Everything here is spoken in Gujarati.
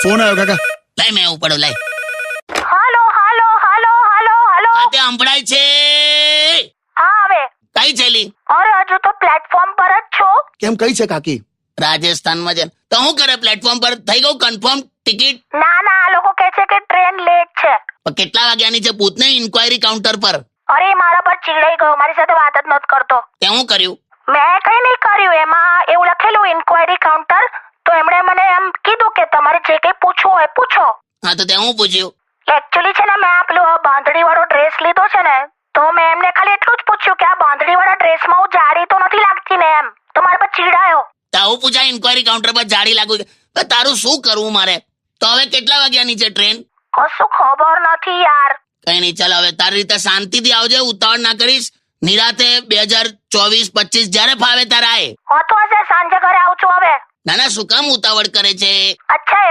ફોન આવ્યો કાકા. લાય મેં ઉપાડો લાય. હાલો હાલો હાલો હાલો હાલો. આ તે સંભળાય છે. હા હવે. કઈ છેલી? અરે હજુ તો પ્લેટફોર્મ પર જ છો. કેમ કઈ છે કાકી? રાજસ્થાનમાં છે તો શું કરે પ્લેટફોર્મ પર? થઈ ગયું કન્ફર્મ ટિકિટ? ના ના આ લોકો કહે છે કે ટ્રેન લેટ છે. પણ કેટલા વાગ્યાની છે પૂછને ઇન્ક્વાયરી કાઉન્ટર પર. અરે એ મારા પર ચીડાઈ ગયો, મારી સાથે વાત જ નહોતો કરતો. તે શું કર્યું? મેં કઈ નહીં કર્યું, એમાં એવું લખેલું ઇન્ક્વાયરી કાઉન્ટર, તો એમણે મને એમ કીધું કે તમારે જે કઈ પૂછવું હોય પૂછો. હા તો તે શું પૂછ્યું? એકચ્યુઅલી છે ને મેં આ પેલો બાંધણી વાળો ડ્રેસ લીધો છે ને, તો મેં એમને ખાલી એટલું જ પૂછ્યું કે આ બાંધણી વાળા ડ્રેસમાં હું જાડી તો નથી લાગતી ને એમ, તો મારા પર ચીડાયો. તો આવું પૂછાય ઇન્ક્વાયરી કાઉન્ટર પર જાડી લાગુ? તો તારું શું કરવું મારે? તો હવે કેટલા વાગ્યાની છે ટ્રેન? કશું ખબર નથી યાર. કઈ નહીં, ચાલ હવે તારી રીતે શાંતિથી આવજે, ઉતાવળ ના કરીશ. નિરાતે 2024-25 જ્યારે ફાવે ત્યારે આય. હોતું હશે, સાંજે ઘરે આવું છું હવે. ના ના, શું કામ ઉતાવળ કરે છે? અચ્છા એવું